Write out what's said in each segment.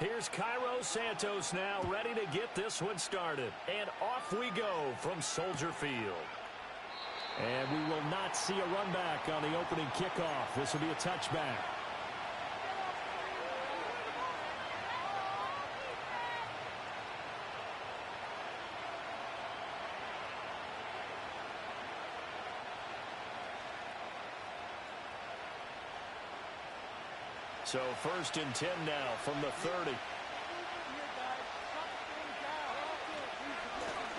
Here's Cairo Santos now ready to get this one started. And off we go from Soldier Field. And we will not see a run back on the opening kickoff. This will be a touchback. So 1st and 10 now from the 30.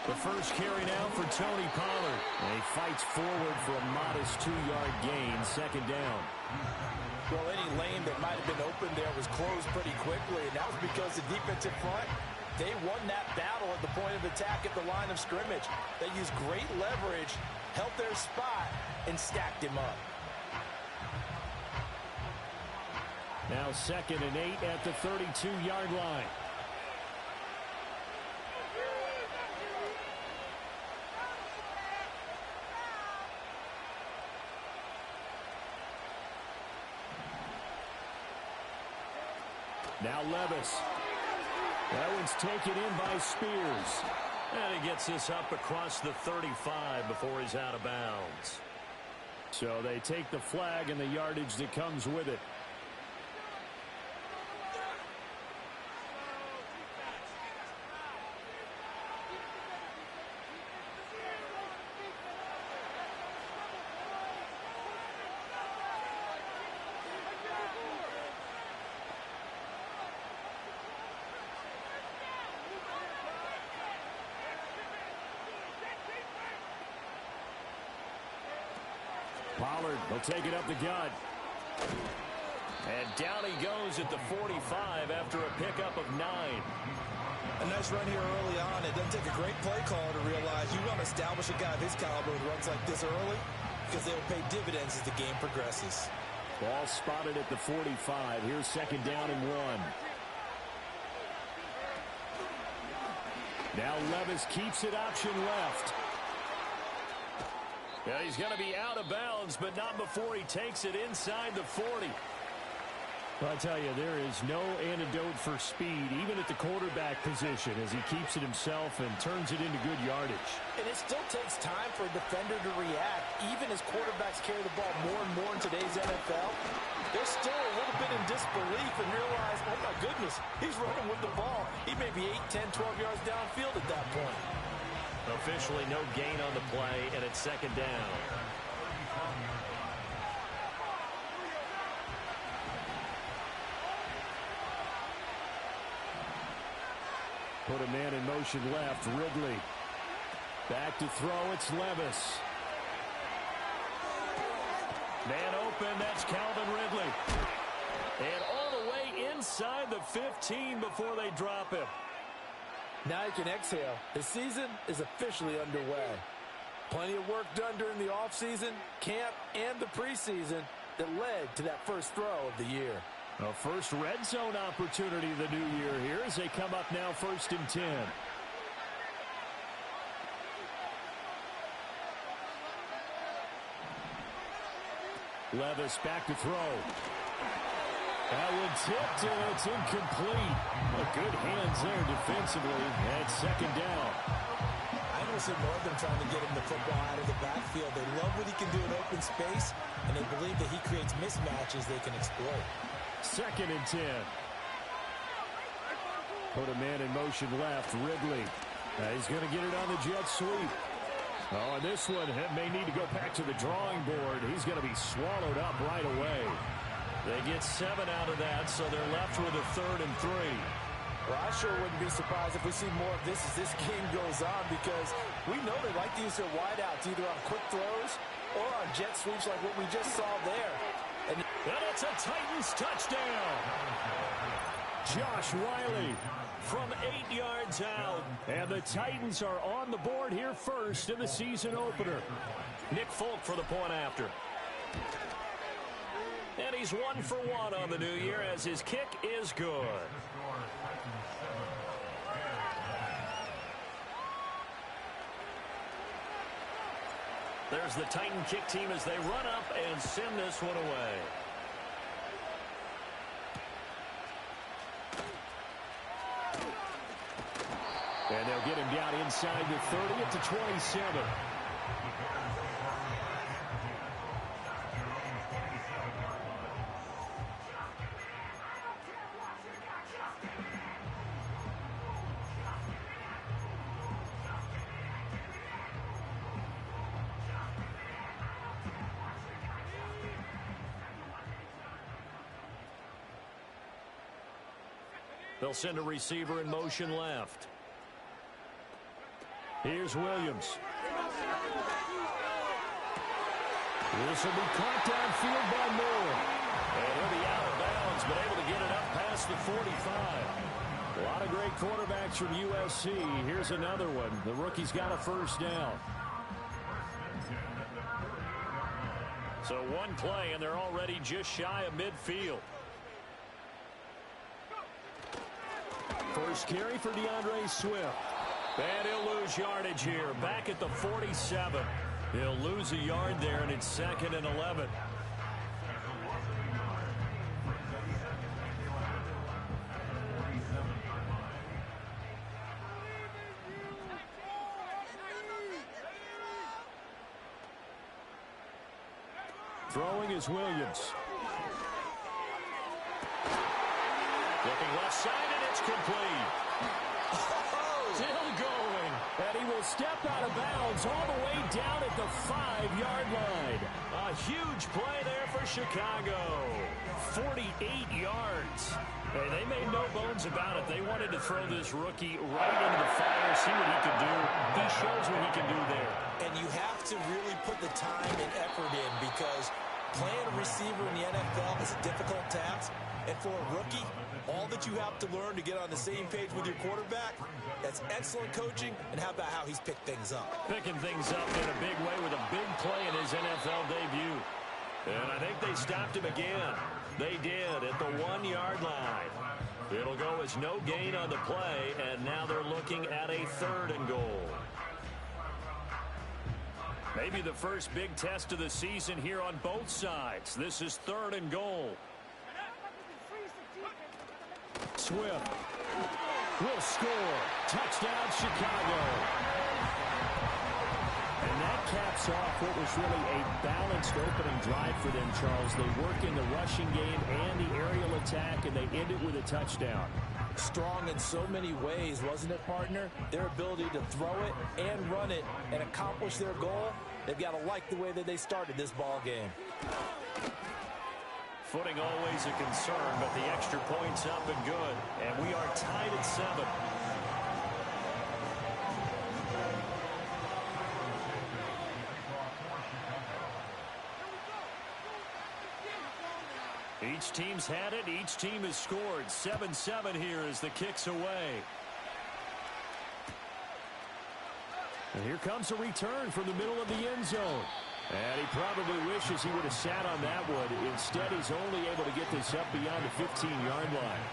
The first carry now for Tony Pollard. And he fights forward for a modest 2-yard gain, 2nd down. Well, any lane that might have been open there was closed pretty quickly, and that was because the defensive front, they won that battle at the point of attack at the line of scrimmage. They used great leverage, held their spot, and stacked him up. Now 2nd and 8 at the 32-yard line. Now Levis. That one's taken in by Spears. And he gets this up across the 35 before he's out of bounds. So they take the flag and the yardage that comes with it. Pollard will take it up the gut. And down he goes at the 45 after a pickup of 9. A nice run here early on. It doesn't take a great play caller to realize you want to establish a guy of his caliber with runs like this early because they will pay dividends as the game progresses. Ball spotted at the 45. Here's 2nd down and 1. Now Levis keeps it option left. Yeah, he's going to be out of bounds, but not before he takes it inside the 40. Well, I tell you, there is no antidote for speed, even at the quarterback position, as he keeps it himself and turns it into good yardage. And it still takes time for a defender to react, even as quarterbacks carry the ball more and more in today's NFL. They're still a little bit in disbelief and realize, oh my goodness, he's running with the ball. He may be 8, 10, 12 yards downfield at that point. Officially no gain on the play, and it's 2nd down. Put a man in motion left, Ridley. Back to throw, it's Levis. Man open, that's Calvin Ridley. And all the way inside the 15 before they drop him. Now you can exhale. The season is officially underway. Plenty of work done during the offseason, camp, and the preseason that led to that first throw of the year. A first red zone opportunity the new year here as they come up now 1st and 10. Levis back to throw. That one tipped, and it's incomplete. Good hands there defensively. That's 2nd down. I don't see Northern trying to get him the football out of the backfield. They love what he can do in open space, and they believe that he creates mismatches they can exploit. 2nd and 10. Put a man in motion left, Ridley. He's going to get it on the jet sweep. Oh, and this one may need to go back to the drawing board. He's going to be swallowed up right away. They get 7 out of that, so they're left with a 3rd and 3. Well, I sure wouldn't be surprised if we see more of this as this game goes on, because we know they like to use their wideouts either on quick throws or on jet sweeps like what we just saw there. And it's a Titans touchdown. Josh Wiley from 8 yards out. And the Titans are on the board here first in the season opener. Nick Folk for the point after. And he's 1 for 1 on the new year as his kick is good. There's the Titan kick team as they run up and send this one away. And they'll get him down inside the 30 at the 27. They'll send a receiver in motion left. Here's Williams. This will be caught downfield by Moore. And he'll be out of bounds, but able to get it up past the 45. A lot of great quarterbacks from USC. Here's another one. The rookie's got a first down. So one play, and they're already just shy of midfield. First carry for DeAndre Swift. And he'll lose yardage here. Back at the 47. He'll lose a yard there, and it's 2nd and 11. Throwing is Williams. Looking left side, and it's complete. Still going. And he will step out of bounds all the way down at the 5-yard line. A huge play there for Chicago. 48 yards. Hey, they made no bones about it. They wanted to throw this rookie right into the fire, see what he could do. He shows what he can do there. And you have to really put the time and effort in, because playing a receiver in the NFL is a difficult task. And for a rookie, all that you have to learn to get on the same page with your quarterback, that's excellent coaching. And how about how he's picked things up? Picking things up in a big way with a big play in his NFL debut. And I think they stopped him again. They did at the 1-yard line. It'll go as no gain on the play, and now they're looking at a 3rd and goal. Maybe the first big test of the season here on both sides. This is 3rd and goal. Swift will score. Touchdown, Chicago. And that caps off what was really a balanced opening drive for them, Charles. They work in the rushing game and the aerial attack, and they end it with a touchdown. Strong in so many ways, wasn't it, partner? Their ability to throw it and run it and accomplish their goal. They've got to like the way that they started this ball game. Footing always a concern, but the extra point's up and good. And we are tied at 7. Each team's had it. Each team has scored. 7-7 here as the kick's away. And here comes a return from the middle of the end zone. And he probably wishes he would have sat on that one. Instead, he's only able to get this up beyond the 15-yard line.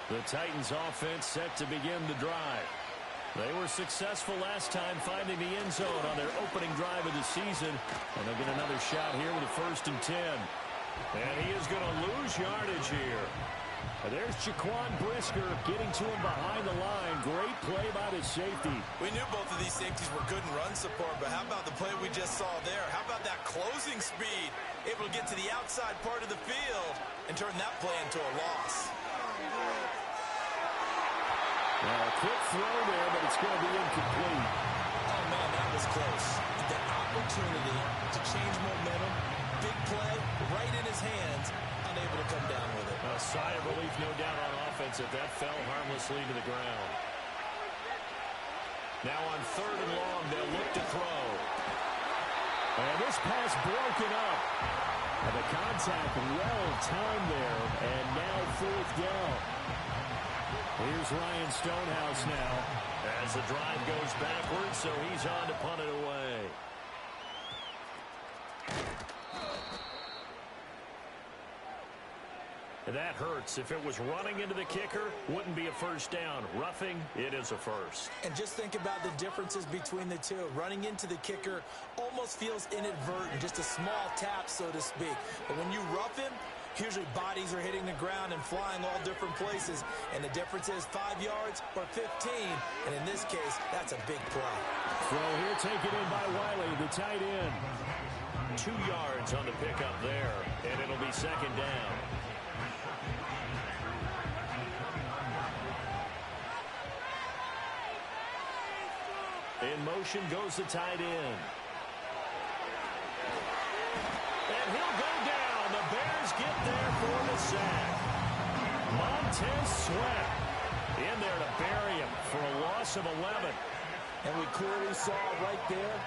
The Titans offense set to begin the drive. They were successful last time finding the end zone on their opening drive of the season. And they'll get another shot here with a 1st and 10. And he is going to lose yardage here. And there's Jaquan Brisker getting to him behind the line. Great play by the safety. We knew both of these safeties were good in run support, but how about the play we just saw there? How about that closing speed? Able to get to the outside part of the field and turn that play into a loss. Well, a quick throw there, but it's going to be incomplete. Oh, man, that was close. The opportunity to change momentum, big play, right in his hands, unable to come down with it. A sigh of relief, no doubt, on offense if that fell harmlessly to the ground. Now on 3rd and long, they'll look to throw. And this pass broken up. And the contact well timed there, and now 4th down. Here's Ryan Stonehouse now as the drive goes backwards, so he's on to punt it away. That hurts. If it was running into the kicker, wouldn't be a first down. Roughing, it is a first. And just think about the differences between the two. Running into the kicker almost feels inadvertent, just a small tap, so to speak. But when you rough him, usually bodies are hitting the ground and flying all different places. And the difference is 5 yards or 15. And in this case, that's a big play. Throw here taken in by Wiley, the tight end. 2 yards on the pickup there, and it'll be second down. In motion goes the tight end. And he'll go down. The Bears get there for the sack. Montez Sweat in there to bury him for a loss of 11. And we clearly saw right there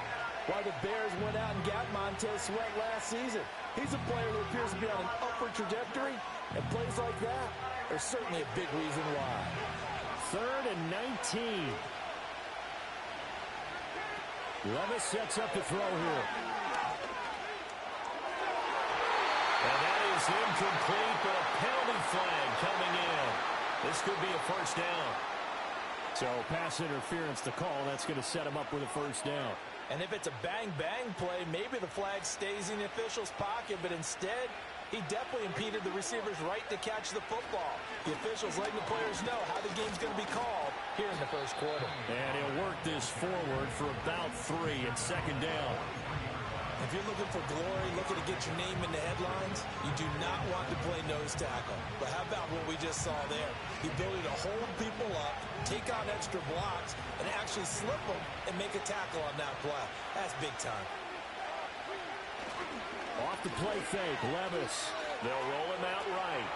why the Bears went out and got Montez Sweat last season. He's a player that appears to be on an upward trajectory, and plays like that are certainly a big reason why. 3rd and 19. Levis sets up to throw here. And that is incomplete, but a penalty flag coming in. This could be a first down. So pass interference to call. That's going to set him up with a first down. And if it's a bang-bang play, maybe the flag stays in the official's pocket, but instead, he definitely impeded the receiver's right to catch the football. The officials letting the players know how the game's going to be called here in the first quarter. And he'll work this forward for about 3. It's second down. If you're looking for glory, looking to get your name in the headlines, you do not want to play nose tackle. But how about what we just saw there? The ability to hold people up, take on extra blocks, and actually slip them and make a tackle on that play. That's big time. Off the play fake, Levis. They'll roll him out right.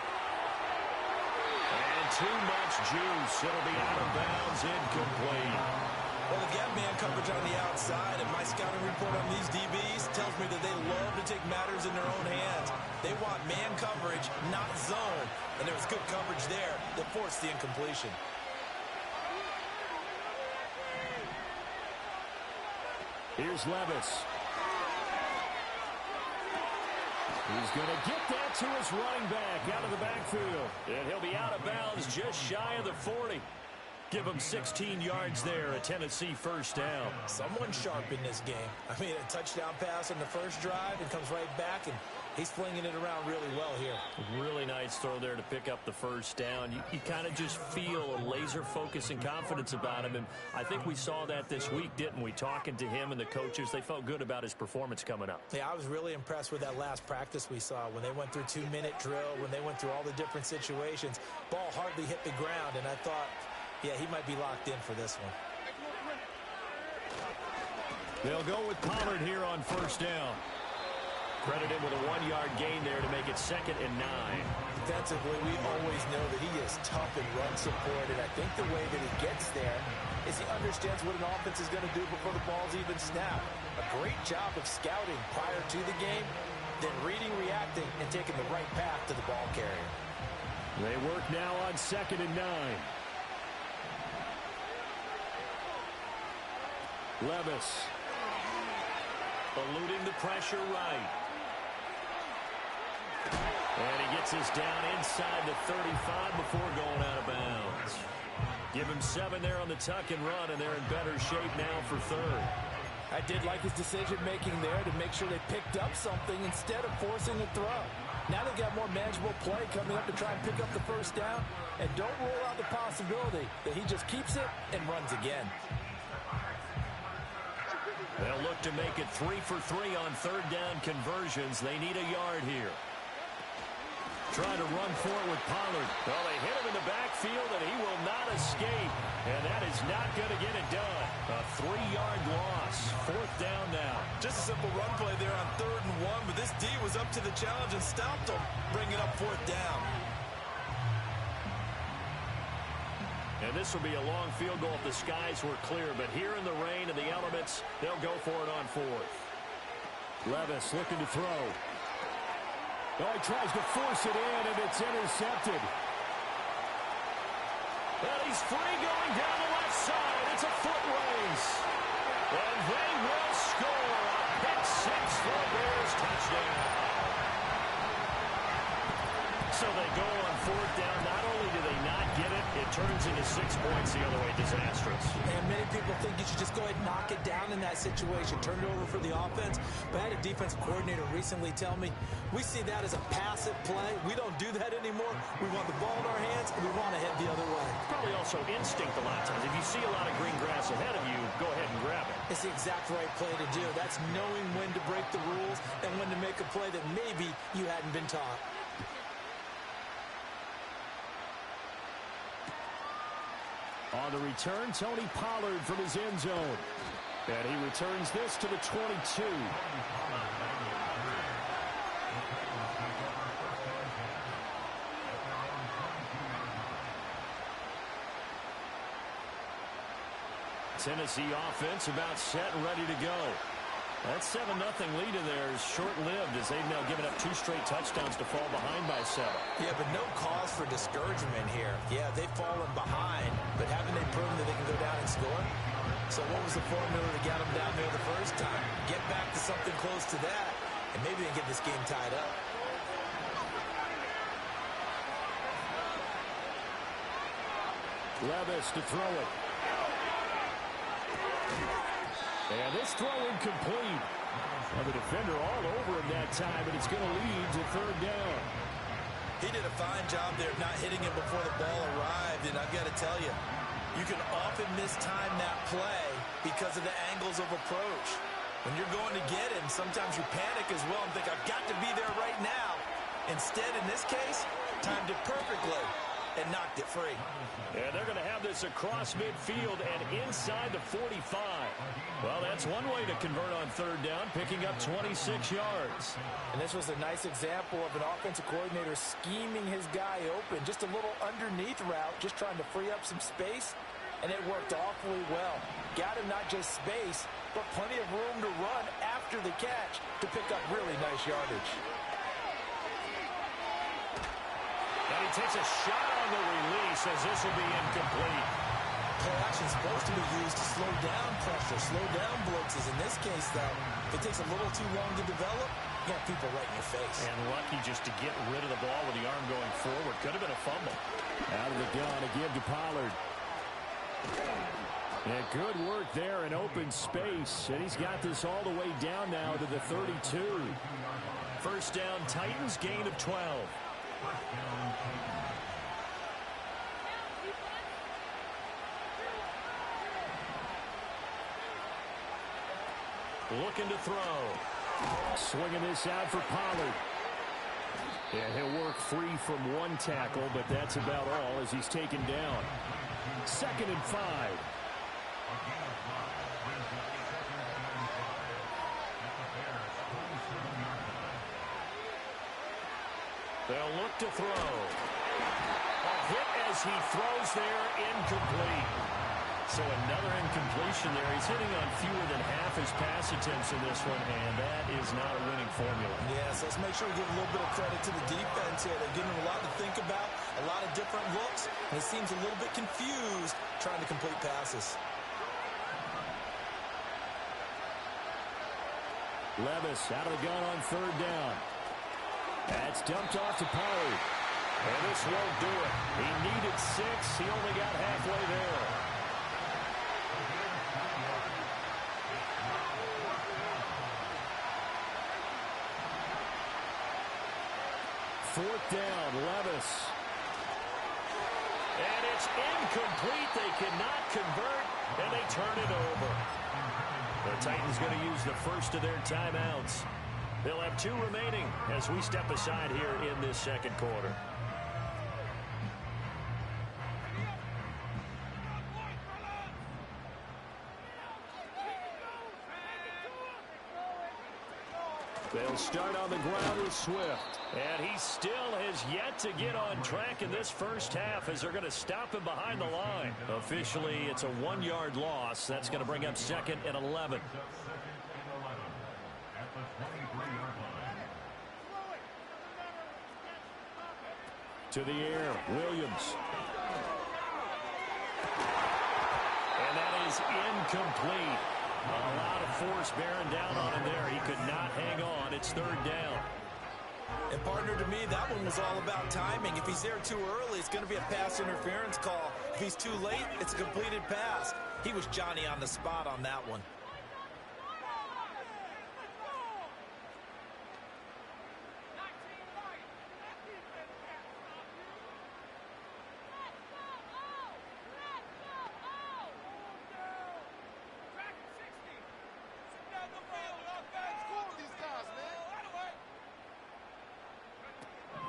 And too much juice. It'll be out of bounds, incomplete. Well, the gap man coverage on the outside, and my scouting report on these DBs tells me that they love to take matters in their own hands. They want man coverage, not zone. And there was good coverage there that forced the incompletion. Here's Levis. He's going to get that to his running back out of the backfield. And he'll be out of bounds just shy of the 40. Give him 16 yards there, a Tennessee first down. Someone sharp in this game. I mean, a touchdown pass on the first drive and comes right back, and he's flinging it around really well here. Really nice throw there to pick up the first down. You kind of just feel a laser focus and confidence about him, and I think we saw that this week, didn't we? Talking to him and the coaches, they felt good about his performance coming up. Yeah, I was really impressed with that last practice we saw when they went through 2-minute drill, when they went through all the different situations. Ball hardly hit the ground, and I thought, yeah, he might be locked in for this one. They'll go with Pollard here on first down. Credit him with a 1-yard gain there to make it 2nd and 9. Defensively, we always know that he is tough in run support, and I think the way that he gets there is he understands what an offense is going to do before the ball's even snapped. A great job of scouting prior to the game, then reading, reacting, and taking the right path to the ball carrier. They work now on 2nd and 9. Levis eluding the pressure right. And he gets us down inside the 35 before going out of bounds. Give him 7 there on the tuck and run, and they're in better shape now for 3rd. I did like his decision-making there to make sure they picked up something instead of forcing a throw. Now they've got more manageable play coming up to try and pick up the first down, and don't rule out the possibility that he just keeps it and runs again. They'll look to make it 3 for 3 on 3rd down conversions. They need a yard here. Trying to run for it with Pollard. Well, they hit him in the backfield, and he will not escape. And that is not going to get it done. A 3-yard loss. 4th down now. Just a simple run play there on 3rd and 1, but this D was up to the challenge and stopped him, bringing up 4th down. And this will be a long field goal if the skies were clear. But here in the rain and the elements, they'll go for it on 4th. Levis looking to throw. Oh, he tries to force it in, and it's intercepted. And he's free going down the left side. It's a foot race. And they will score. A pick 6 for a Bears touchdown. So they go on fourth down. Not only do they not get it, it turns into 6 points the other way. Disastrous. And many people think you should just go ahead and knock it down in that situation. Turn it over for the offense. But I had a defensive coordinator recently tell me, we see that as a passive play. We don't do that anymore. We want the ball in our hands, and we want to head the other way. Probably also instinct a lot of times. If you see a lot of green grass ahead of you, go ahead and grab it. It's the exact right play to do. That's knowing when to break the rules and when to make a play that maybe you hadn't been taught. On the return, Tony Pollard from his end zone. And he returns this to the 22. Tennessee offense about set and ready to go. That 7-0 lead in there is short-lived as they've now given up 2 straight touchdowns to fall behind by 7. Yeah, but no cause for discouragement here. Yeah, they've fallen behind, but haven't they proven that they can go down and score? So what was the formula to get them down there the first time? Get back to something close to that, and maybe they can get this game tied up. Levis to throw it. And this throw incomplete. Well, the defender all over him that time, but it's going to lead to third down. He did a fine job there of not hitting him before the ball arrived, and I've got to tell you, you can often mistime that play because of the angles of approach. When you're going to get him, sometimes you panic as well and think, I've got to be there right now. Instead, in this case, timed it perfectly and knocked it free. And they're going to have this across midfield and inside the 45. Well, that's one way to convert on third down, picking up 26 yards. And this was a nice example of an offensive coordinator scheming his guy open. Just a little underneath route, just trying to free up some space, and it worked awfully well. Got him not just space, but plenty of room to run after the catch to pick up really nice yardage. And he takes a shot on the release as this will be incomplete. Play action is supposed to be used to slow down pressure, slow down blitzes. In this case, though, if it takes a little too long to develop, you got people right in your face. And lucky just to get rid of the ball with the arm going forward. Could have been a fumble. Out of the gun again to Pollard. And good work there in open space. And he's got this all the way down now to the 32. First down, Titans, gain of 12. Looking to throw. Swinging this out for Pollard. Yeah, he'll work free from one tackle, but that's about all as he's taken down. 2nd and 5. They'll look to throw. A hit as he throws there, incomplete. So another incompletion there. He's hitting on fewer than half his pass attempts in this one, and that is not a winning formula. Yes, let's make sure we give a little bit of credit to the defense here. They're giving him a lot to think about, a lot of different looks, and he seems a little bit confused trying to complete passes. Levis out of the gun on third down. That's dumped off to Pollard. And this won't do it. He needed 6. He only got halfway there. Fourth down, Levis. And it's incomplete. They cannot convert, and they turn it over. The Titans going to use the first of their timeouts. They'll have 2 remaining as we step aside here in this second quarter. They'll start on the ground with Swift. And he still has yet to get on track in this first half as they're going to stop him behind the line. Officially, it's a 1-yard loss. That's going to bring up 2nd and 11. To the air, Williams. And that is incomplete. A lot of force bearing down on him there. He could not hang on. It's third down. And partner, to me, that one was all about timing. If he's there too early, it's going to be a pass interference call. If he's too late, it's a completed pass. He was Johnny on the spot on that one.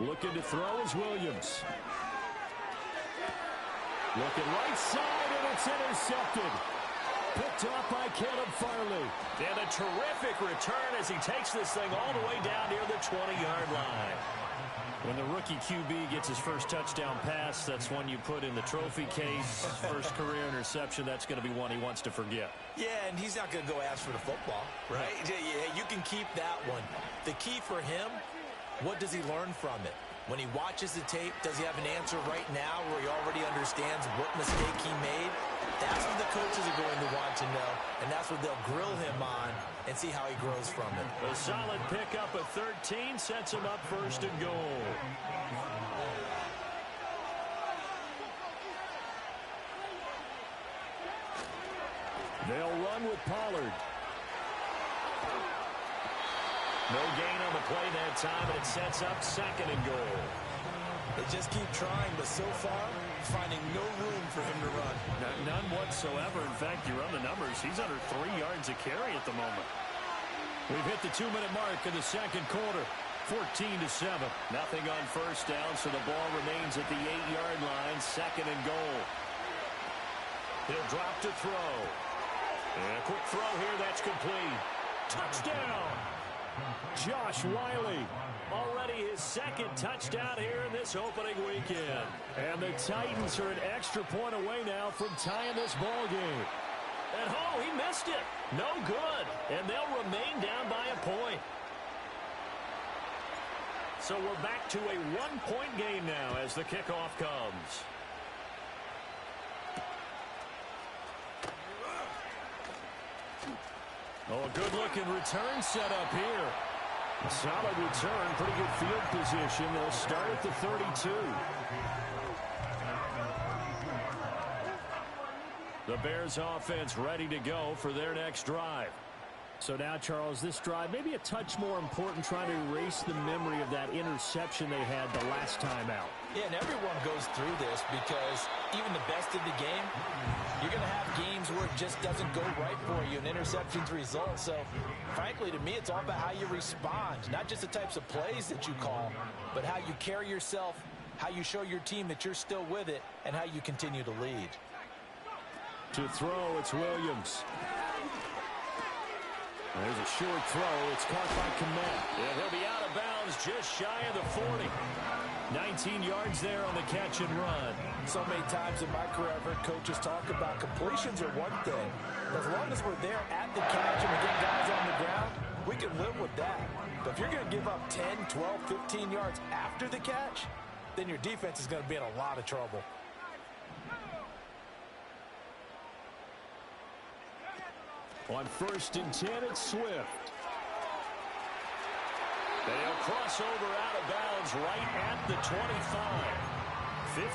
Looking to throw is Williams. Looking right side, and it's intercepted. Picked up by Caleb Farley. And a terrific return as he takes this thing all the way down near the 20-yard line. When the rookie QB gets his first touchdown pass, that's one you put in the trophy case. First career interception, that's going to be one he wants to forget. Yeah, and he's not going to go ask for the football, right? Yeah, you can keep that one. The key for him, what does he learn from it? When he watches the tape, does he have an answer right now where he already understands what mistake he made? That's what the coaches are going to want to know, and that's what they'll grill him on and see how he grows from it. A solid pickup of 13 sets him up first and goal. They'll run with Pollard. No gain on the play that time, and it sets up second and goal. They just keep trying, but so far, finding no room for him to run. None whatsoever. In fact, you run the numbers. He's under 3 yards a carry at the moment. We've hit the 2-minute mark in the second quarter. 14-7. Nothing on first down, so the ball remains at the 8-yard line. Second and goal. He'll drop to throw. And a quick throw here. That's complete. Touchdown! Josh Whyle. Already his second touchdown here in this opening weekend. And the Titans are an extra point away now from tying this ball game. And oh, he missed it. No good. And they'll remain down by a point. So we're back to a one-point game now as the kickoff comes. Oh, a good-looking return set up here. A solid return, pretty good field position. They'll start at the 32. The Bears offense ready to go for their next drive. So now, Charles, this drive maybe a touch more important, trying to erase the memory of that interception they had the last time out. Yeah, and everyone goes through this because even the best of the game, you're going to have games where it just doesn't go right for you, and interceptions result. So, frankly, to me, it's all about how you respond, not just the types of plays that you call, but how you carry yourself, how you show your team that you're still with it, and how you continue to lead. To throw, it's Williams. There's a short throw. It's caught by Kmet. And he'll be out of bounds just shy of the 40. 19 yards there on the catch and run. So many times in my career, I've heard coaches talk about completions are one thing. As long as we're there at the catch and we get guys on the ground, we can live with that. But if you're going to give up 10, 12, 15 yards after the catch, then your defense is going to be in a lot of trouble. On 1st and 10, it's Swift. They'll cross over out of bounds right at the 25.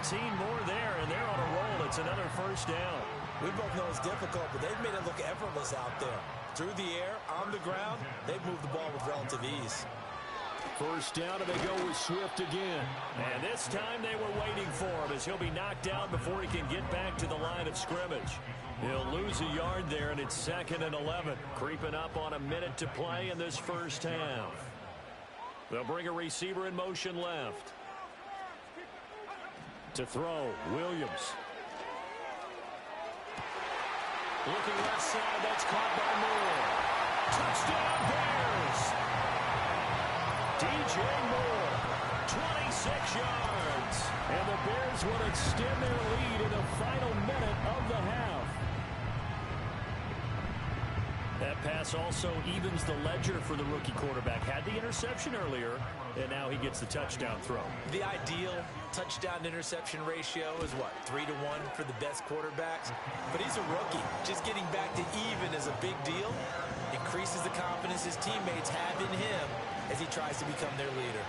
15 more there, and they're on a roll. It's another first down. We both know it's difficult, but they've made it look effortless out there. Through the air, on the ground, they've moved the ball with relative ease. First down, and they go with Swift again. And this time they were waiting for him as he'll be knocked down before he can get back to the line of scrimmage. He'll lose a yard there, and it's 2nd and 11. Creeping up on a minute to play in this first half. They'll bring a receiver in motion left. To throw, Williams. Looking left side, that's caught by Moore. Touchdown Bears! DJ Moore, 26 yards. And the Bears will extend their lead in the final minute of the half. That pass also evens the ledger for the rookie quarterback. Had the interception earlier, and now he gets the touchdown throw. The ideal touchdown-interception ratio is what, 3-1 for the best quarterbacks? But he's a rookie. Just getting back to even is a big deal. Increases the confidence his teammates have in him, as he tries to become their leader.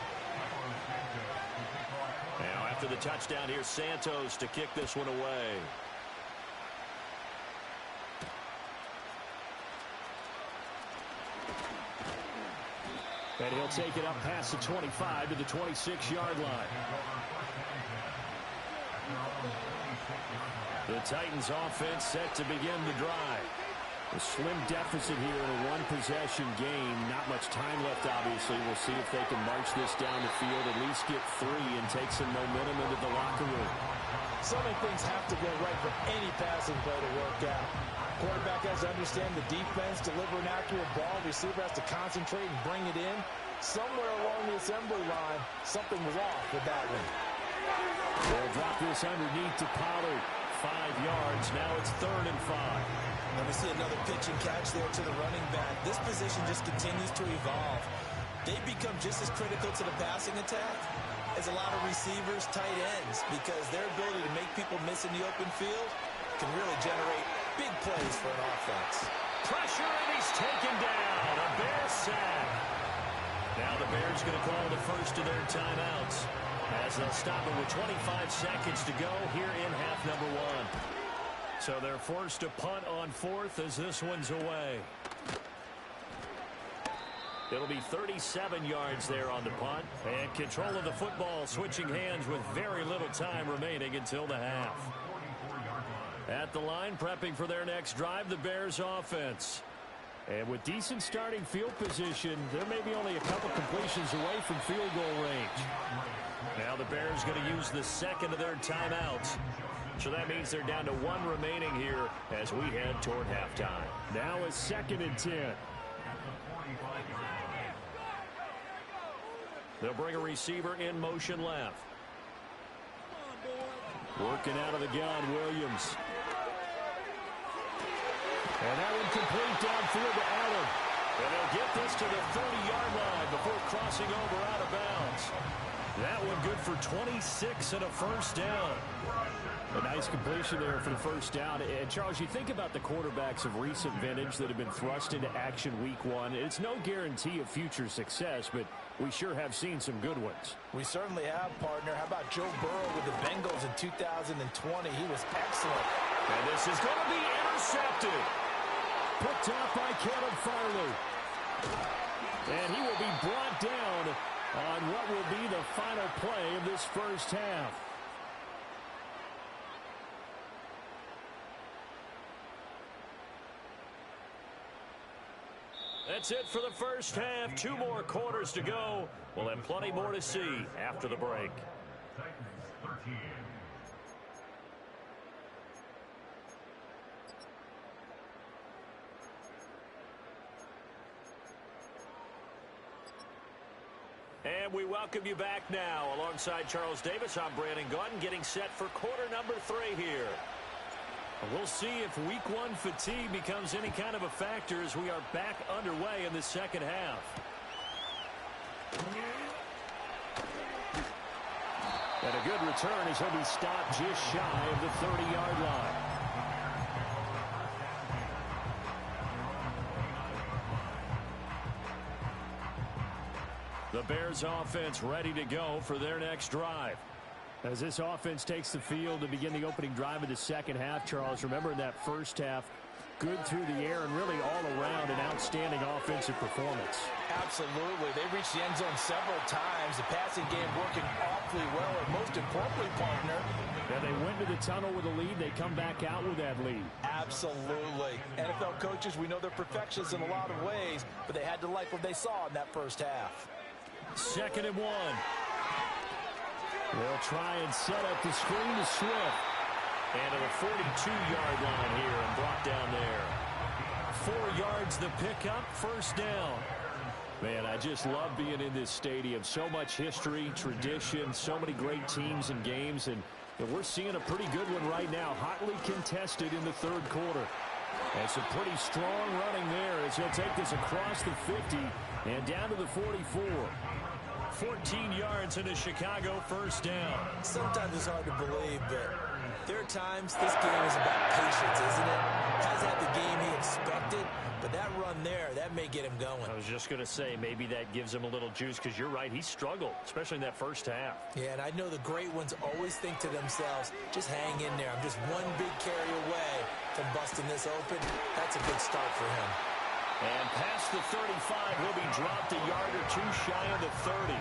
Now after the touchdown, here's Santos to kick this one away. And he'll take it up past the 25 to the 26-yard line. The Titans offense set to begin the drive. A slim deficit here in a one-possession game. Not much time left, obviously. We'll see if they can march this down the field, at least get 3 and take some momentum into the locker room. So many things have to go right for any passing play to work out. Quarterback has to understand the defense, deliver an accurate ball. Receiver has to concentrate and bring it in. Somewhere along the assembly line, something was off with that one. They'll drop this underneath to Pollard. 5 yards. Now it's 3rd and 5. Let me see another pitch and catch there to the running back. This position just continues to evolve. They become just as critical to the passing attack as a lot of receivers, tight ends, because their ability to make people miss in the open field can really generate big plays for an offense. Pressure, and he's taken down. A Bear sack. Now the Bears going to call the first of their timeouts as they'll stop it with 25 seconds to go here in half number 1. So they're forced to punt on 4th as this one's away. It'll be 37 yards there on the punt. And control of the football switching hands with very little time remaining until the half. At the line, prepping for their next drive, the Bears offense. And with decent starting field position, there may be only a couple completions away from field goal range. Now the Bears going to use the second of their timeouts. So that means they're down to 1 remaining here as we head toward halftime. Now a 2nd and 10. They'll bring a receiver in motion left. Working out of the gun, Williams. And that one complete downfield to Allen. And they'll get this to the 30-yard line before crossing over out of bounds. That one good for 26 and a first down. A nice completion there for the first down. And, Charles, you think about the quarterbacks of recent vintage that have been thrust into action week 1. It's no guarantee of future success, but we sure have seen some good ones. We certainly have, partner. How about Joe Burrow with the Bengals in 2020? He was excellent. And this is going to be intercepted. Picked off by Caleb Farley. And he will be brought down on what will be the final play of this first half. That's it for the first half. 2 more quarters to go. We'll have plenty more to see after the break. And we welcome you back now. Alongside Charles Davis, I'm Brandon Gaudin, getting set for quarter number 3 here. We'll see if week 1 fatigue becomes any kind of a factor as we are back underway in the second half. And a good return as he'll be stopped just shy of the 30-yard line. The Bears offense ready to go for their next drive. As this offense takes the field to begin the opening drive of the second half, Charles, remember in that first half, good through the air and really all around an outstanding offensive performance. Absolutely. They reached the end zone several times. The passing game working awfully well, and most importantly, partner, yeah, they went to the tunnel with a lead. They come back out with that lead. Absolutely. NFL coaches, we know they're perfectionists in a lot of ways, but they had to like what they saw in that first half. 2nd and 1. They'll try and set up the screen to Swift. And to the 42-yard line here and brought down there. 4 yards the pickup, first down. Man, I just love being in this stadium. So much history, tradition, so many great teams and games. And we're seeing a pretty good one right now, hotly contested in the 3rd quarter. And some pretty strong running there as he'll take this across the 50 and down to the 44. 14 yards into Chicago, first down. Sometimes it's hard to believe, but There are times this game is about patience, isn't it? Hasn't had the game he expected, but that run there, that may get him going. I was just going to say, maybe that gives him a little juice, because you're right, he struggled, especially in that first half. Yeah, and I know the great ones always think to themselves, just hang in there. I'm just one big carry away from busting this open. That's a good start for him. And past the 35, he'll be dropped a yard or two shy of the 30.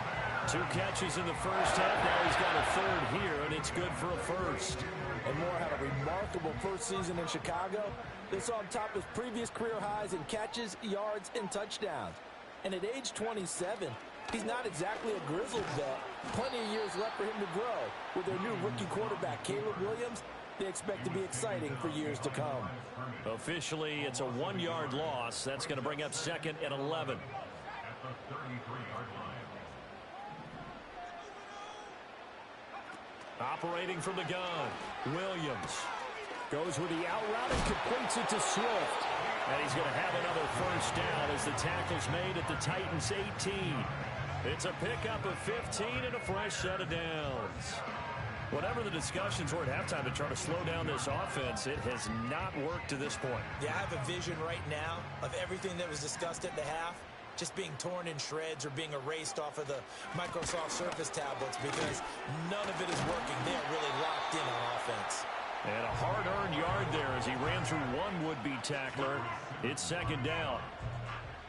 2 catches in the first half. Now he's got a third here, and it's good for a first. And Moore had a remarkable first season in Chicago. This on top of his previous career highs in catches, yards, and touchdowns. And at age 27, he's not exactly a grizzled vet. Plenty of years left for him to grow. With their new rookie quarterback, Caleb Williams, they expect to be exciting for years to come. Officially, it's a 1-yard loss. That's going to bring up 2nd and 11. Operating from the gun, Williams. Goes with the out route and completes it to Swift. And he's going to have another first down as the tackle's made at the Titans' 18. It's a pickup of 15 and a fresh set of downs. Whatever the discussions were at halftime to try to slow down this offense, it has not worked to this point. Yeah, I have a vision right now of everything that was discussed at the half just being torn in shreds or being erased off of the Microsoft Surface tablets, because none of it is working. They're really locked in on offense. And a hard-earned yard there as he ran through one would-be tackler. It's 2nd down.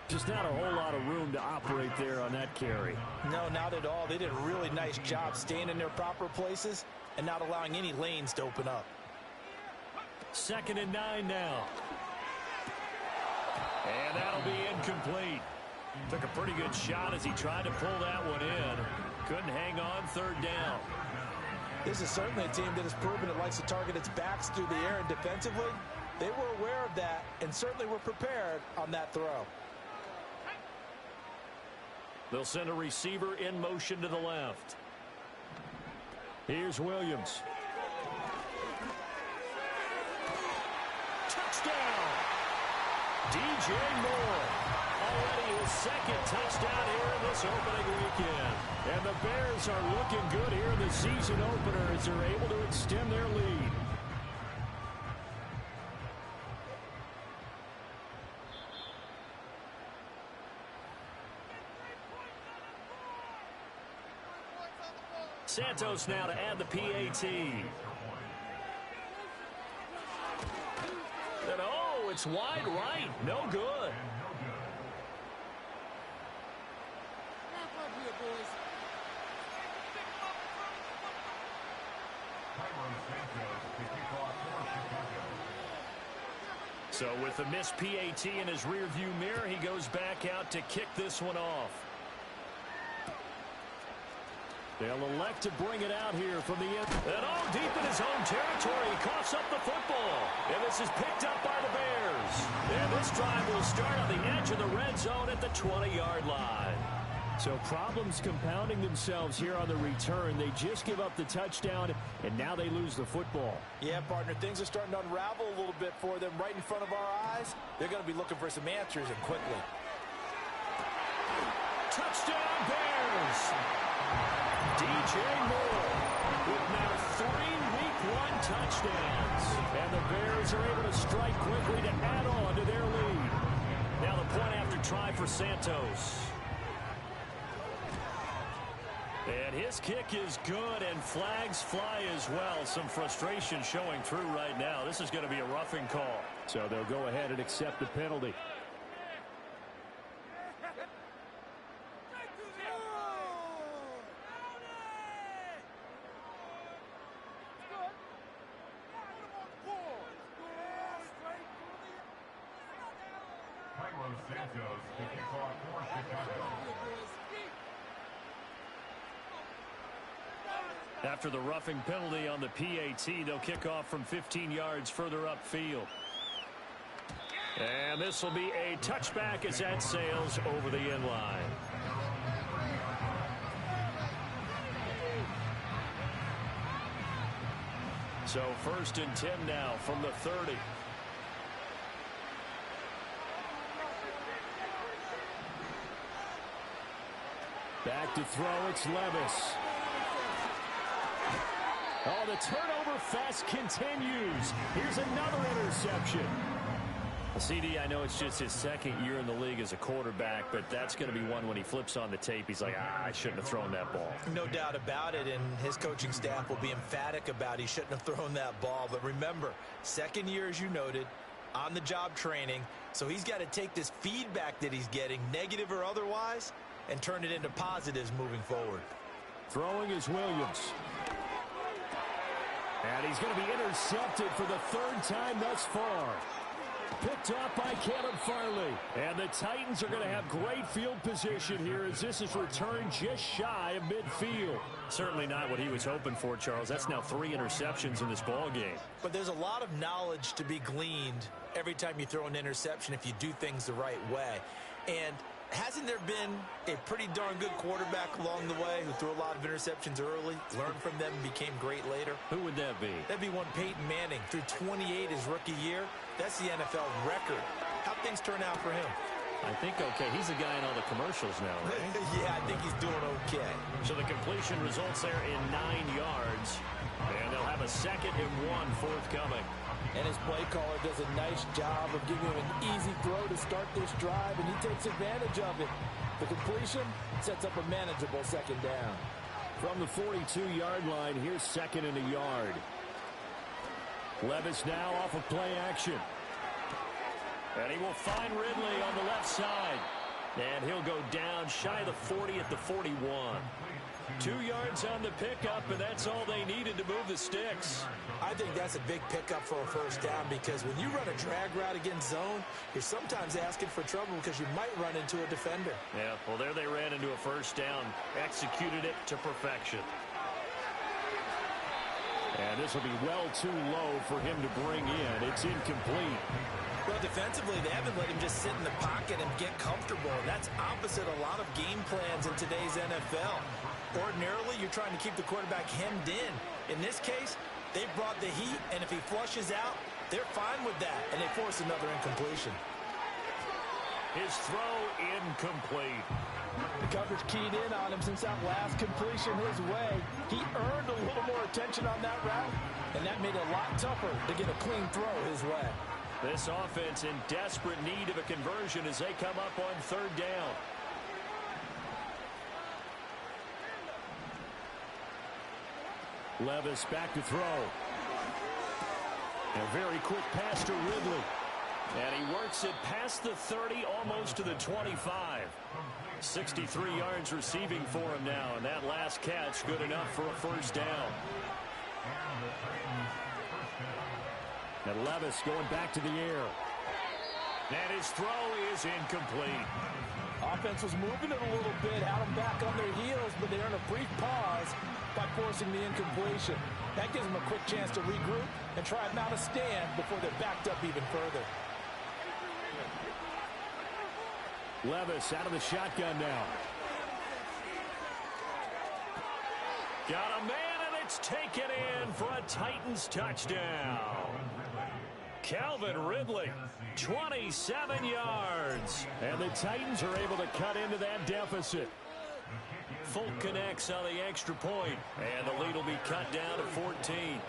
Just not a whole lot of room to operate there on that carry. No, not at all. They did a really nice job staying in their proper places and not allowing any lanes to open up. 2nd and 9 now. And that'll be incomplete. Took a pretty good shot as he tried to pull that one in. Couldn't hang on 3rd down. This is certainly a team that has proven it likes to target its backs through the air, and defensively, they were aware of that and certainly were prepared on that throw. They'll send a receiver in motion to the left. Here's Williams. Touchdown! DJ Moore. Already his 2nd touchdown here in this opening weekend. And the Bears are looking good here in the season opener as they're able to extend their lead. Santos now to add the PAT. And oh, it's wide right. No good. So with the missed PAT in his rearview mirror, he goes back out to kick this one off. They'll elect to bring it out here from the end. And oh, deep in his own territory, he coughs up the football. And this is picked up by the Bears. And this drive will start on the edge of the red zone at the 20-yard line. So problems compounding themselves here on the return. They just give up the touchdown, and now they lose the football. Yeah, partner, things are starting to unravel a little bit for them right in front of our eyes. They're going to be looking for some answers, and quickly. Touchdown, Bears! DJ Moore with now 3 Week 1 touchdowns. And the Bears are able to strike quickly to add on to their lead. Now the point after try for Santos. And his kick is good, and flags fly as well. Some frustration showing through right now. This is going to be a roughing call. So they'll go ahead and accept the penalty. Santos to kick off for Chicago. After the roughing penalty on the PAT, they'll kick off from 15 yards further upfield. And this will be a touchback as that sails over the end line. So 1st and 10 now from the 30. Back to throw, it's Levis. Oh, the turnover fest continues. Here's another interception. CD, I know it's just his second year in the league as a quarterback, but that's going to be one when he flips on the tape. He's like, I shouldn't have thrown that ball. No doubt about it, and his coaching staff will be emphatic about he shouldn't have thrown that ball. But remember, second year, as you noted, on-the-job training, so he's got to take this feedback that he's getting, negative or otherwise, and turn it into positives moving forward. Throwing is Williams. And he's going to be intercepted for the third time thus far. Picked off by Caleb Farley. And the Titans are going to have great field position here as this is returned just shy of midfield. Certainly not what he was hoping for, Charles. That's now 3 interceptions in this ball game. But there's a lot of knowledge to be gleaned every time you throw an interception if you do things the right way. And hasn't there been a pretty darn good quarterback along the way who threw a lot of interceptions early, learned from them, and became great later? Who would that be? That'd be one Peyton Manning. Threw 28 his rookie year. That's the NFL record. How'd things turn out for him? I think okay. He's the guy in all the commercials now, right? Yeah, I think he's doing okay. So the completion results there in 9 yards. And they'll have a 2nd and 1 forthcoming. And his play caller does a nice job of giving him an easy throw to start this drive, and he takes advantage of it. The completion sets up a manageable 2nd down. From the 42-yard line, here's 2nd and a yard. Levis now off of play action. And he will find Ridley on the left side. And he'll go down shy of the 40 at the 41. 2 yards on the pickup, and that's all they needed to move the sticks. I think that's a big pickup for a first down because when you run a drag route against zone, you're sometimes asking for trouble because you might run into a defender. Yeah, well, there they ran into a first down, executed it to perfection. And this will be well too low for him to bring in. It's incomplete. Well, defensively, they haven't let him just sit in the pocket and get comfortable. And that's opposite a lot of game plans in today's NFL. Ordinarily, you're trying to keep the quarterback hemmed in. In this case, they brought the heat, and if he flushes out, they're fine with that, and they force another incompletion. His throw incomplete. The coverage keyed in on him since that last completion his way. He earned a little more attention on that route, and that made it a lot tougher to get a clean throw his way. This offense in desperate need of a conversion as they come up on 3rd down. Levis back to throw. A very quick pass to Ridley. And he works it past the 30, almost to the 25. 63 yards receiving for him now, and that last catch good enough for a first down. And Levis going back to the air. And his throw is incomplete. Offense was moving it a little bit, had them back on their heels, but they earned a brief pause by forcing the incompletion. That gives them a quick chance to regroup and try and mount a stand before they're backed up even further. Levis out of the shotgun now. Got a man, and it's taken in for a Titans touchdown. Calvin Ridley, 27 yards. And the Titans are able to cut into that deficit. Folk connects on the extra point, and the lead will be cut down to 14.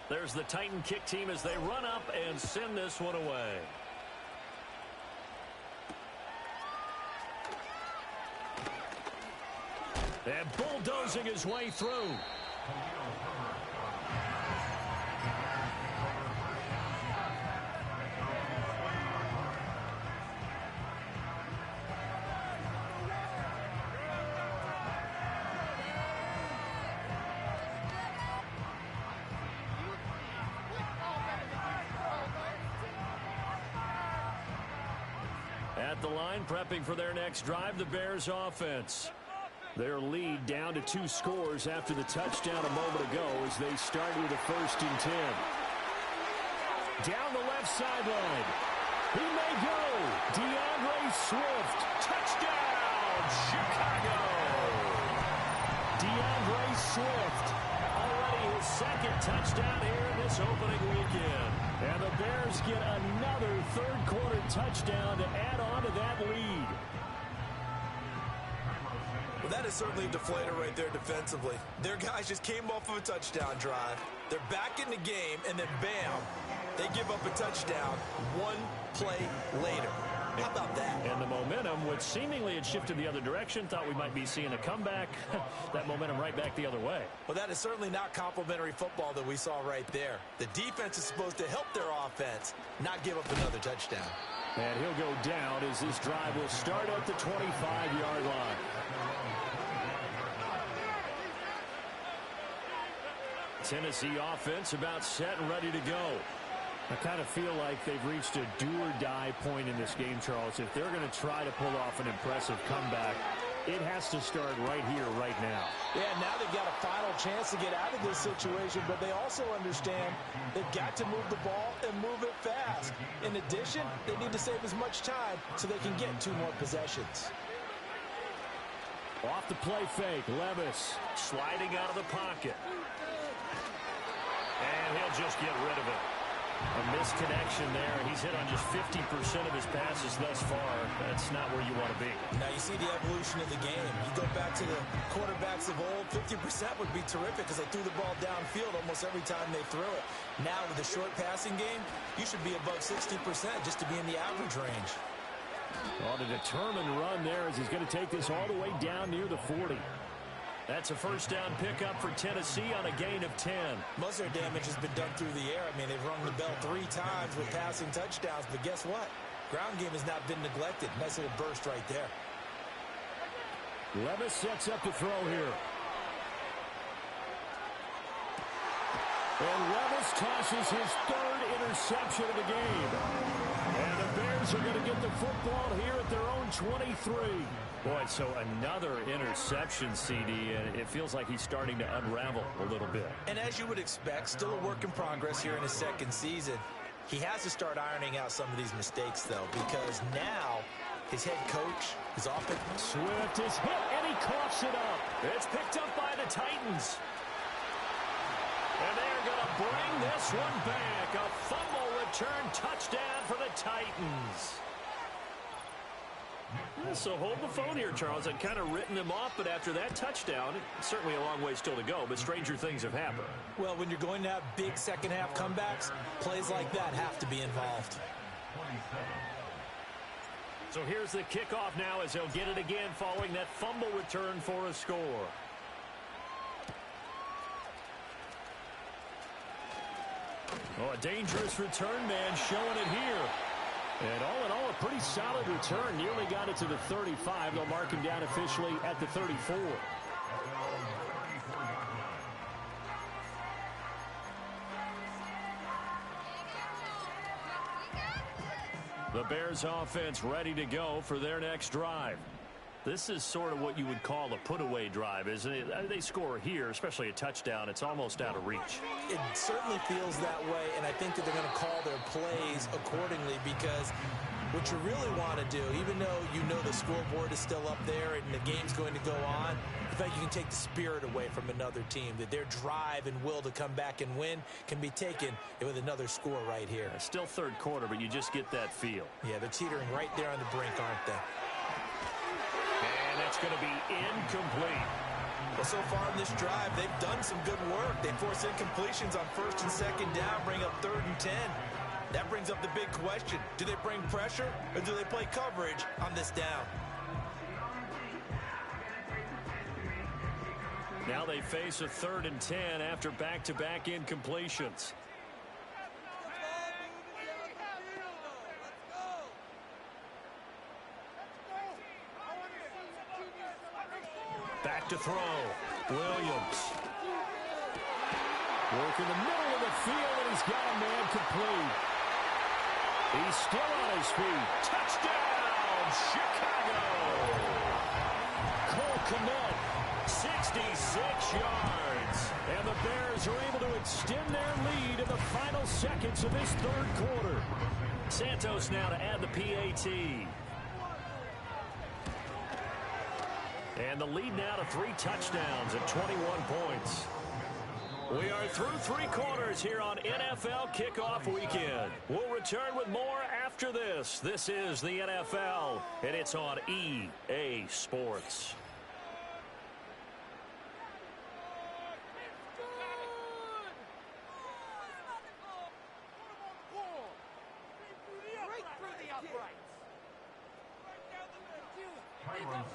There's the Titan kick team as they run up and send this one away. And bulldozing his way through. At the line, prepping for their next drive, the Bears offense. Their lead down to 2 scores after the touchdown a moment ago as they start with a 1st and 10. Down the left sideline. He may go. DeAndre Swift. Touchdown, Chicago. DeAndre Swift. Already his 2nd touchdown here in this opening weekend. And the Bears get another 3rd quarter touchdown to add on to that lead. Well, that is certainly a deflator right there defensively. Their guys just came off of a touchdown drive. They're back in the game, and then bam, they give up a touchdown one play later. How about that? And the momentum, which seemingly had shifted the other direction, thought we might be seeing a comeback. That momentum right back the other way. Well, that is certainly not complimentary football that we saw right there. The defense is supposed to help their offense, not give up another touchdown. And he'll go down as this drive will start at the 25-yard line. Tennessee offense about set and ready to go. I kind of feel like they've reached a do-or-die point in this game, Charles. If they're going to try to pull off an impressive comeback, it has to start right here, right now. Yeah, now they've got a final chance to get out of this situation, but they also understand they've got to move the ball and move it fast. In addition, they need to save as much time so they can get 2 more possessions. Off the play fake, Levis Sliding out of the pocket. And he'll just get rid of it. A misconnection there, and he's hit on just 50% of his passes thus far. That's not where you want to be. Now you see the evolution of the game. You go back to the quarterbacks of old, 50% would be terrific because they threw the ball downfield almost every time they threw it. Now with the short passing game, you should be above 60% just to be in the average range. On a determined run there as he's going to take this all the way down near the 40. That's a first down pickup for Tennessee on a gain of 10. Most of their damage has been done through the air. I mean, they've rung the bell 3 times with passing touchdowns, but guess what? Ground game has not been neglected. Nice little burst right there. Levis sets up to throw here. And Levis tosses his 3rd interception of the game. And the Bears are going to get the football here at their own 23. Boy, so another interception, CD, and it feels like he's starting to unravel a little bit. And as you would expect, still a work in progress here in his 2nd season. He has to start ironing out some of these mistakes, though, because now his head coach is off it. Swift is hit, and he coughs it up. It's picked up by the Titans. And they're going to bring this one back. A fumble return touchdown for the Titans. So hold the phone here, Charles. I'd kind of written him off, but after that touchdown, certainly a long way still to go, but stranger things have happened. Well, when you're going to have big second-half comebacks, plays like that have to be involved. So here's the kickoff now as he'll get it again following that fumble return for a score. Oh, a dangerous return man showing it here. And all in all, a pretty solid return. Nearly got it to the 35. They'll mark him down officially at the 34. The Bears offense ready to go for their next drive. This is sort of what you would call a put-away drive, isn't it? They score here, especially a touchdown. It's almost out of reach. It certainly feels that way, and I think that they're going to call their plays accordingly because what you really want to do, even though you know the scoreboard is still up there and the game's going to go on, the fact you can take the spirit away from another team, that their drive and will to come back and win can be taken with another score right here. It's still 3rd quarter, but you just get that feel. Yeah, they're teetering right there on the brink, aren't they? And that's going to be incomplete. Well, so far in this drive, they've done some good work. They force incompletions on 1st and 2nd down, bring up 3rd and 10. That brings up the big question. Do they bring pressure or do they play coverage on this down? Now they face a 3rd and 10 after back-to-back incompletions. Back to throw. Williams. Work in the middle of the field, and he's got a man complete. He's still on his feet. Touchdown, Chicago! Cole Kmet, 66 yards. and the Bears are able to extend their lead in the final seconds of this 3rd quarter. Santos now to add the PAT. And the lead now to 3 touchdowns at 21 points. We are through 3 quarters here on NFL Kickoff Weekend. We'll return with more after this. This is the NFL, and it's on EA Sports.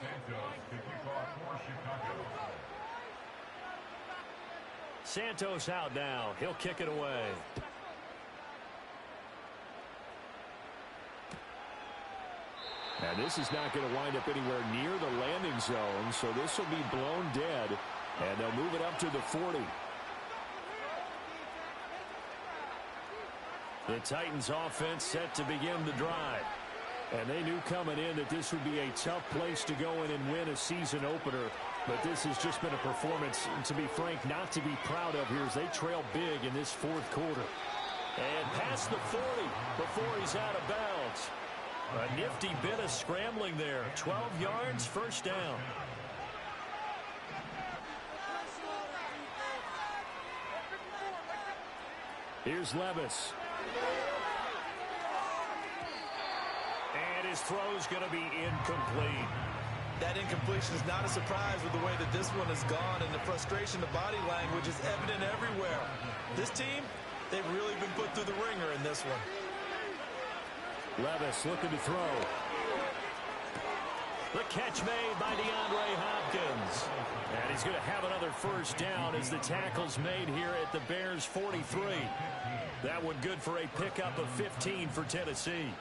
Santos to kick off for Chicago. Santos out now. He'll kick it away. And this is not going to wind up anywhere near the landing zone, so this will be blown dead, and they'll move it up to the 40. The Titans offense set to begin the drive. And they knew coming in that this would be a tough place to go in and win a season opener. But this has just been a performance, to be frank, not to be proud of here as they trail big in this fourth quarter. And past the 40 before he's out of bounds. A nifty bit of scrambling there. 12 yards, first down. Here's Levis. And his throw's going to be incomplete. That incompletion is not a surprise with the way that this one has gone, and the frustration, the body language is evident everywhere. This team, they've really been put through the ringer in this one. Levis looking to throw. The catch made by DeAndre Hopkins. And he's going to have another first down as the tackle's made here at the Bears 43. That one good for a pickup of 15 for Tennessee.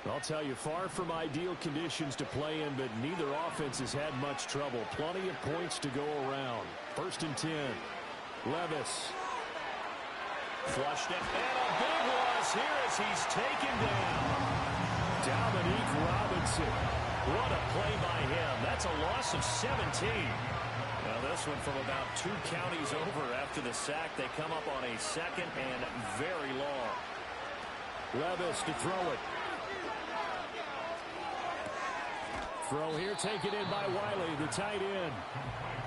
I'll tell you, far from ideal conditions to play in, but neither offense has had much trouble. Plenty of points to go around. First and 10. Levis. Flushed it. And a big loss here as he's taken down. Dominique Robinson. What a play by him. That's a loss of 17. Now this one from about 2 counties over after the sack. They come up on a second and very long. Levis to throw it. Throw here taken in by Wiley, the tight end.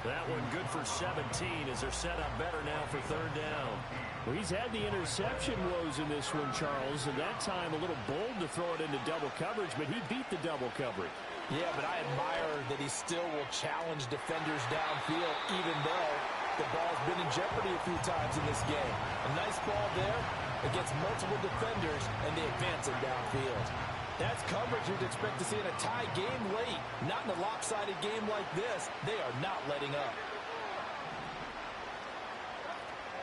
That one good for 17 as they're set up better now for third down. Well, he's had the interception woes in this one, Charles, and that time a little bold to throw it into double coverage, but he beat the double coverage. Yeah, but I admire that he still will challenge defenders downfield, even though the ball's been in jeopardy a few times in this game. A nice ball there against multiple defenders, and they advance it downfield. That's coverage you'd expect to see in a tie game late. Not in a lopsided game like this. They are not letting up.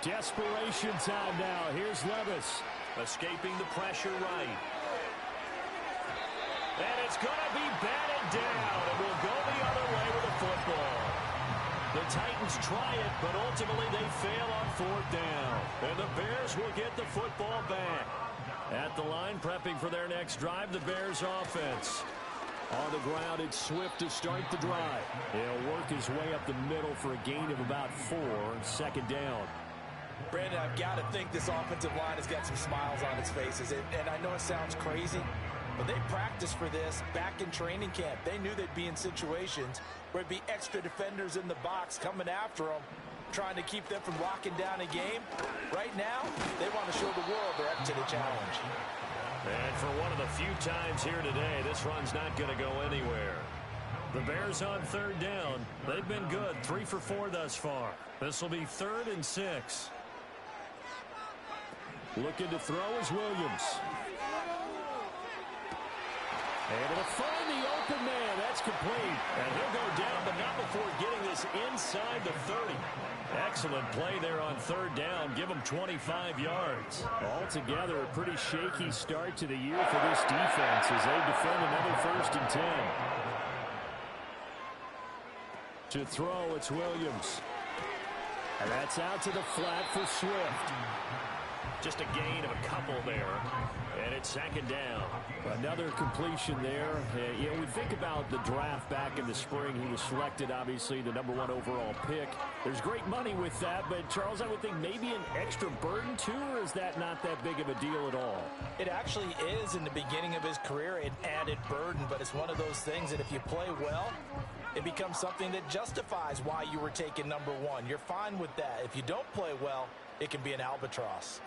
Desperation time now. Here's Levis. Escaping the pressure right. And it's going to be batted down. It will go the other way with the football. The Titans try it, but ultimately they fail on fourth down. And the Bears will get the football back. At the line, prepping for their next drive, the Bears offense. On the ground, it's Swift to start the drive. He'll work his way up the middle for a gain of about 4, second down. Brandon, I've got to think this offensive line has got some smiles on its faces. And I know it sounds crazy, but they practiced for this back in training camp. They knew they'd be in situations where it'd be extra defenders in the box coming after them, trying to keep them from locking down a game. Right now, they want to show the world they're up to the challenge. And for one of the few times here today, this run's not going to go anywhere. The Bears on third down. They've been good, 3 for 4 thus far. This will be 3rd and 6. Looking to throw is Williams. Able to find the open man. That's complete. And he'll go down, but not before getting this inside the 30. Excellent play there on third down. Give them 25 yards. Altogether, a pretty shaky start to the year for this defense as they defend another 1st and 10. To throw, it's Williams. And that's out to the flat for Swift. Just a gain of a couple there. And it's 2nd down. Another completion there. You know, we think about the draft back in the spring. He was selected, obviously, the #1 overall pick. There's great money with that, but, Charles, I would think maybe an extra burden, too, or is that not that big of a deal at all? It actually is in the beginning of his career an added burden, but it's one of those things that if you play well, it becomes something that justifies why you were taken #1. You're fine with that. If you don't play well, it can be an albatross.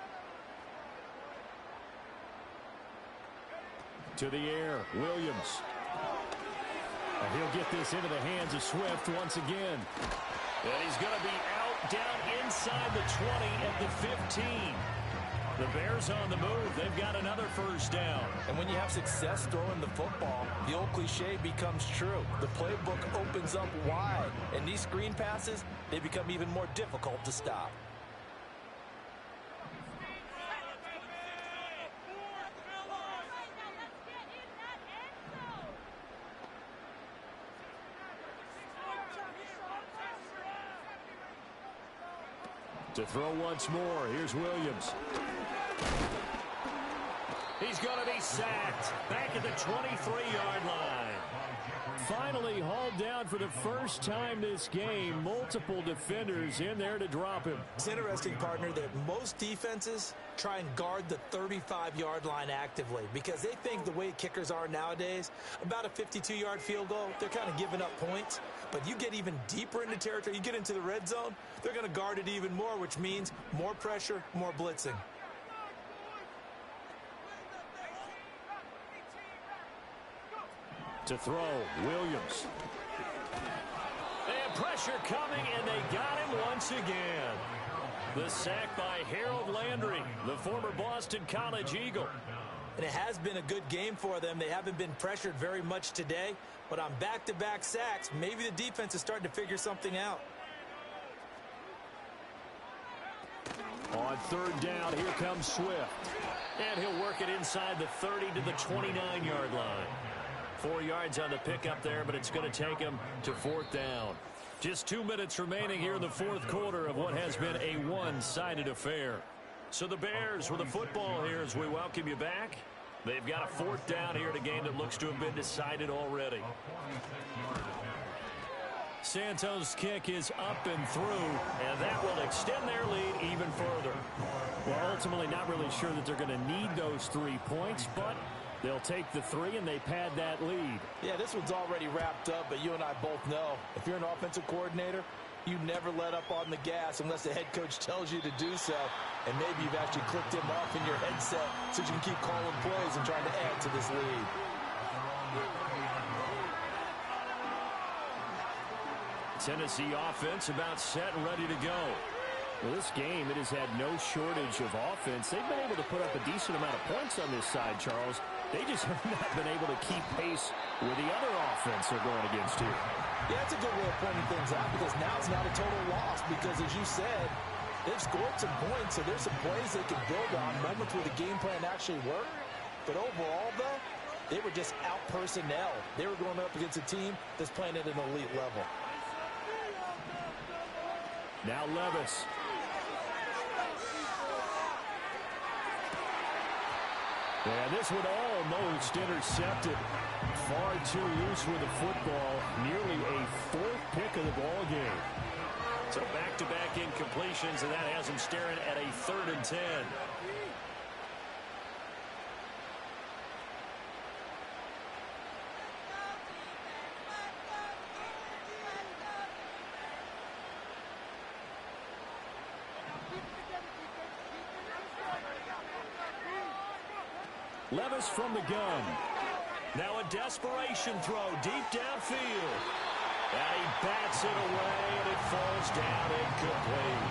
To the air, Williams. And he'll get this into the hands of Swift once again. And he's going to be out down inside the 20 at the 15. The Bears on the move. They've got another first down. And when you have success throwing the football, the old cliche becomes true. The playbook opens up wide, and these screen passes, they become even more difficult to stop. To throw once more, here's Williams. He's going to be sacked back at the 23-yard line. Finally hauled down for the first time this game. Multiple defenders in there to drop him. It's interesting, partner, that most defenses try and guard the 35-yard line actively because they think the way kickers are nowadays, about a 52-yard field goal, they're kind of giving up points. But you get even deeper into territory, you get into the red zone, they're going to guard it even more, which means more pressure, more blitzing. To throw, Williams. And pressure coming, and they got him once again. The sack by Harold Landry, the former Boston College Eagle. And it has been a good game for them. They haven't been pressured very much today, but on back-to-back sacks, maybe the defense is starting to figure something out. On third down, here comes Swift. And he'll work it inside the 30 to the 29-yard line. 4 yards on the pickup there, but it's going to take him to fourth down. Just 2 minutes remaining here in the fourth quarter of what has been a one-sided affair. So the Bears with the football here as we welcome you back. They've got a fourth down here in a game that looks to have been decided already. Santos' kick is up and through, and that will extend their lead even further. Well, ultimately not really sure that they're going to need those 3 points, but they'll take the 3 and they pad that lead. Yeah, this one's already wrapped up, but you and I both know if you're an offensive coordinator, you never let up on the gas unless the head coach tells you to do so. And maybe you've actually clicked him off in your headset so you can keep calling plays and trying to add to this lead. Tennessee offense about set and ready to go. Well, this game, it has had no shortage of offense. They've been able to put up a decent amount of points on this side, Charles. They just have not been able to keep pace with the other offense they're going against here. Yeah, that's a good way of pointing things out because now it's not a total loss because, as you said, they've scored some points, so there's some plays they can build on, moments where the game plan actually worked. But overall, though, they were just out-personnel. They were going up against a team that's playing at an elite level. Now Levis. And this one almost intercepted. Far too loose with the football. Nearly a 4th pick of the ball game. So back-to-back incompletions, and that has him staring at a 3rd and 10. Levis from the gun. Now a desperation throw deep downfield. And he bats it away, and it falls down incomplete.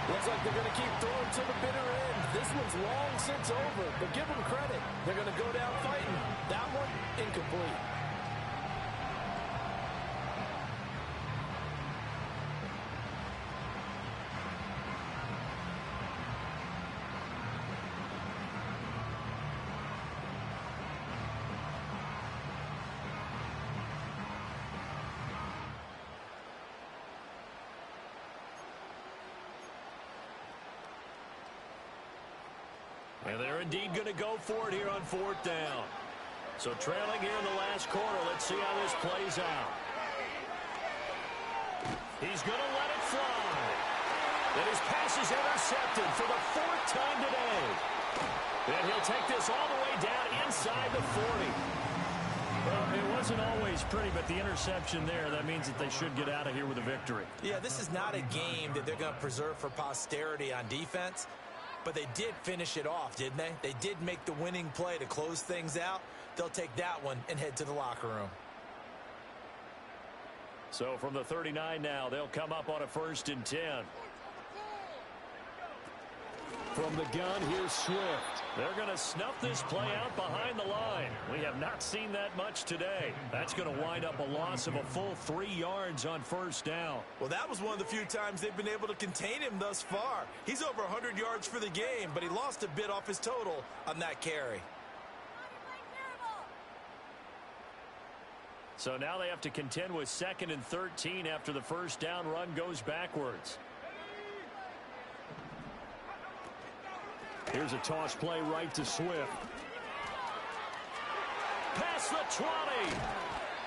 Looks like they're going to keep throwing to the bitter end. This one's long since over, but give them credit. They're going to go down fighting. That one, incomplete. And they're indeed going to go for it here on fourth down. So trailing here in the last quarter. Let's see how this plays out. He's going to let it fly. And his pass is intercepted for the 4th time today. And he'll take this all the way down inside the 40. Well, it wasn't always pretty, but the interception there, that means that they should get out of here with a victory. Yeah, this is not a game that they're going to preserve for posterity on defense. But they did finish it off, didn't they? They did make the winning play to close things out. They'll take that one and head to the locker room. So from the 39 now, they'll come up on a 1st and 10. From the gun, here's Swift. They're going to snuff this play out behind the line. We have not seen that much today. That's going to wind up a loss of a full 3 yards on first down. Well, that was one of the few times they've been able to contain him thus far. He's over 100 yards for the game, but he lost a bit off his total on that carry. So now they have to contend with 2nd and 13 after the first down run goes backwards. Here's a toss play right to Swift. Past the 20.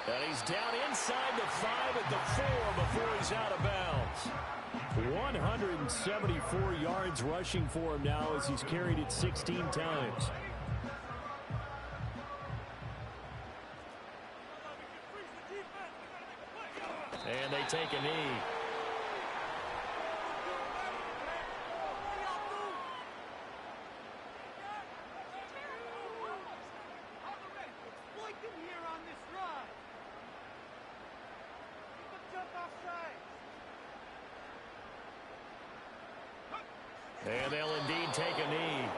And he's down inside the 5 at the 4 before he's out of bounds. 174 yards rushing for him now as he's carried it 16 times. And they take a knee. And they'll indeed take a knee.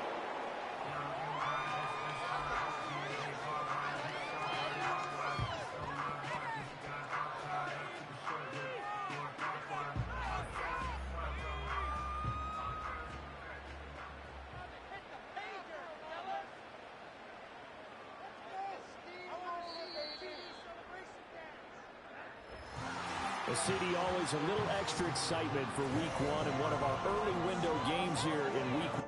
The city always a little extra excitement for week 1 and one of our early window games here in week